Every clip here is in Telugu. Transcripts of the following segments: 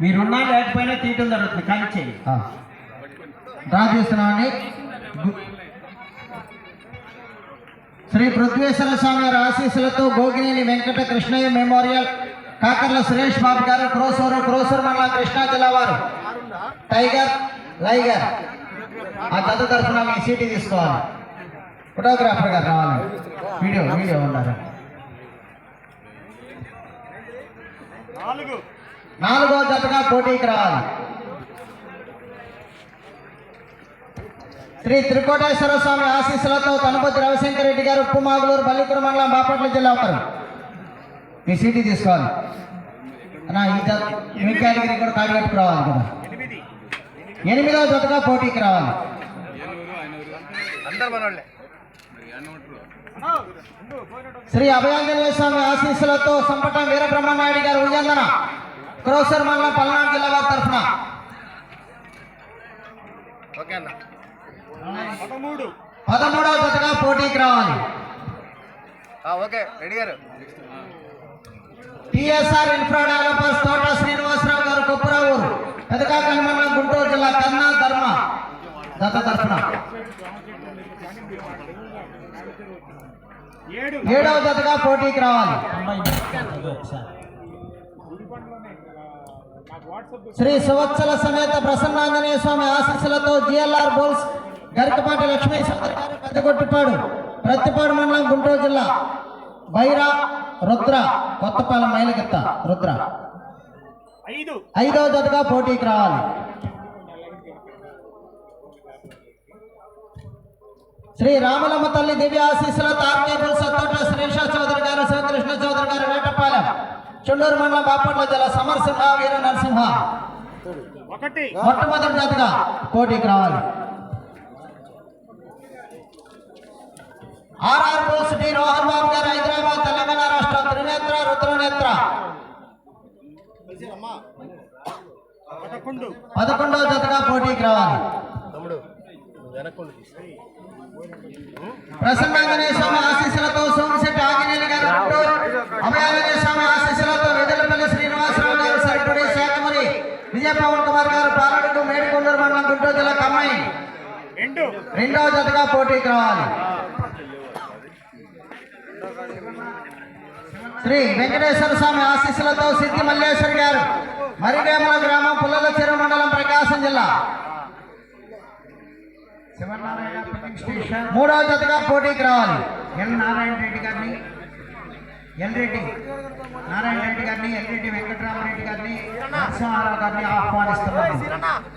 మీరున్నా లేకపోయినా తీయటం జరుగుతుంది. కానీ చేయి డ్రా చేస్తున్నామని శ్రీ పృథ్వేశ్వర స్వామి గారి ఆశీస్సులతో గోగినేని వెంకట కృష్ణయ్య మెమోరియల్ కాకర్ల సురేష్ బాబు గారు క్రోసూరు మండలం కృష్ణా జిల్లా వారు టైగర్ లైగర్ ఆ జత తరఫున మీ సీటీ తీసుకోవాలి. ఫోటోగ్రాఫర్ గారు రావాలి. వీడియో ఉన్నారు. 4వ జతగా పోటీకి రావాలి. శ్రీ త్రికోటేశ్వర స్వామి ఆశీస్సులతో తనపతి రవిశంకర్ రెడ్డి గారు ఉప్పుమాగులూరు బల్లికుర మండలం బాపట్ల జిల్లా వారు మీ సీటీ తీసుకోవాలి. ఈ కేటగిరీ కూడా కాడి కట్టుకు రావాలి కదా. 8వ జతగా పోటీకి రావాలి. శ్రీ అభయాంజనేయ స్వామి ఆశీస్సులతో సంపటం వీరబ్రహ్మనాయుడు గారు ఉయ్యందన క్రోసర్ మండలం పల్నాడు జిల్లా వారి తరఫున 13వ జతగా పోటీకి రావాలి. టిఎస్ఆర్ ఇన్ఫ్రా డెవలపర్స్ తోట శ్రీనివాసరావు గారు కొప్పురావు పెదకాకని మండలం గుంటూరు జిల్లా కన్నా ధర్మ జత తరఫున 7వ జతగా పోటీకి రావాలి. శ్రీ సువత్సల సమేత ప్రసన్నాంజనేయ స్వామి ఆశీస్సులతో జిఎల్ఆర్ బోల్స్ గరికపాటి లక్ష్మీ పెద్దగొట్టిపాడు ప్రత్తిపాడు మండలం గుంటూరు జిల్లా బైరా రుద్ర కొత్తపాలెం మైలగెత్త రుద్ర 5వ జతగా పోటీకి రావాలి. శ్రీ రామలమ్మ తల్లి దివ్య ఆశీస్సులతో ఆర్కేబుల్ సత్తోట శ్రీష చౌదరి గారు శివకృష్ణ చౌదరి గారు వేటపాలెం చుండూరు మండలం బాపట్ల జిల్లా సమరసింహ వీర నరసింహ మొట్టమొదటి జతగా పోటీకి రావాలి. ఆర్ఆర్ బోల్స్ డి రోహన్ బాబు గారు హైదరాబాద్ తెలంగాణ రాష్ట్రం త్రినేత్ర రుద్రనేత్ర 11వ జతగా పోటీకి రావాలి. ప్రసన్నాంజనేయ స్వామి ఆశీస్సులతో సోమశెట్టి ఆంజనేయులు గారు గుంటూరు అభయాంజనేయ స్వామి ఆశీస్సులతో వెదలపల్లి శ్రీనివాసరావు గారు సరిపడి శాఖమరి విజయపవన్ కుమార్ గారు పాలడుగు మేడికొండూరు మండలం గుంటూరు జిల్లా కమ్మాయి 2వ జతగా పోటీకి రావాలి. శ్రీ వెంకటేశ్వర స్వామి ఆశీస్సులతో సిద్ధి మల్లేశ్వరి గారు మరివేమల గ్రామం పుల్లల చెరువు మండలం ప్రకాశం జిల్లా 3వ జతగా పోటీకి రావాలి. నారాయణ రెడ్డి గారిని ఎల్రెడ్డి వెంకటరామరెడ్డి గారిని నరసింహారావు గారిని ఆహ్వానిస్తున్నాము.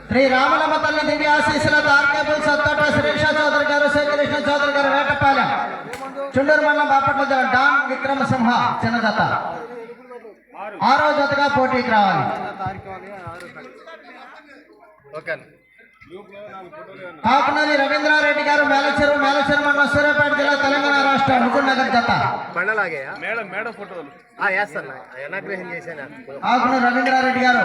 శ్రీ రామలమ్మ తల్లి దివ్య ఆశీస్సులతో ఆర్కేబుల్ సత్తోట శ్రీష చౌదరి గారు శ్రీకృష్ణ చౌదరి గారు వేటపాలెం చుండూరు మండలం బాపట్ల జిల్లా డాన్ విక్రమసింహ చిన్న జత 6వ జతగా పోటీకి రావాలి. కాకునల్లి రవీంద్రారెడ్డి గారు మేలచెరు మండలం సూర్యాపేట జిల్లా తెలంగాణ రాష్ట్రం హుజూర్నగర్ జత కాకునల్లి రవీంద్రారెడ్డి గారు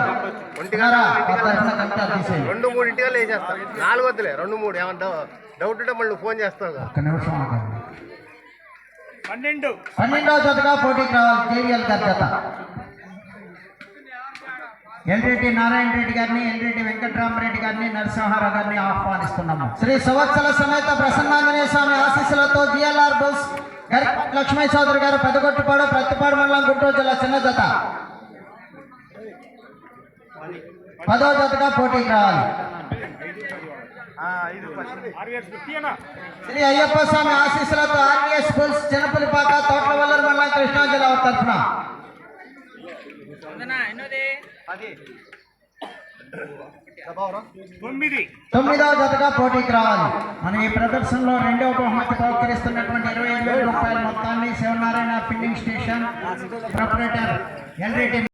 2-3 వేసేస్తారు. 4 వద్దులే 2-3 ఏమన్నా డౌట్ ఉంటే మళ్ళీ ఫోన్ చేస్తావు. 12వ జతగా పోటీకి రావాలి. కేవీఎల్ గారి జత ఎల్రెడ్డి నారాయణ రెడ్డి గారిని ఎల్రెడ్డి వెంకటరామరెడ్డి గారిని నరసింహారావు గారిని ఆహ్వానిస్తున్నాము. శ్రీ సువత్సల సమేత ప్రసన్నాంజనేయ స్వామి ఆశీస్సులతో జిఎల్ఆర్ బోల్స్ లక్ష్మీ చౌదరి గారు పెదగొట్టిపాడు ప్రత్తిపాడు మండలం గుంటూరు జిల్లా చిన్న జత 10వ జతగా పోటీకి రావాలి. శ్రీ అయ్యప్ప స్వామి ఆశీస్సులతో ఆర్ఎస్ బుల్స్ జనపులిపాక తోటలవల్లూరు మండలం కృష్ణా జిల్లా తరఫున 9వ జతగా పోటీకి రావాలి. మన ఈ ప్రదర్శనలో 2వ బహుమతి సహకరిస్తున్నటువంటి 25,000 రూపాయల మొత్తాన్ని శివనారాయణ ఫిల్లింగ్ స్టేషన్ ప్రొపరేటర్ ఎల్రెడ్డి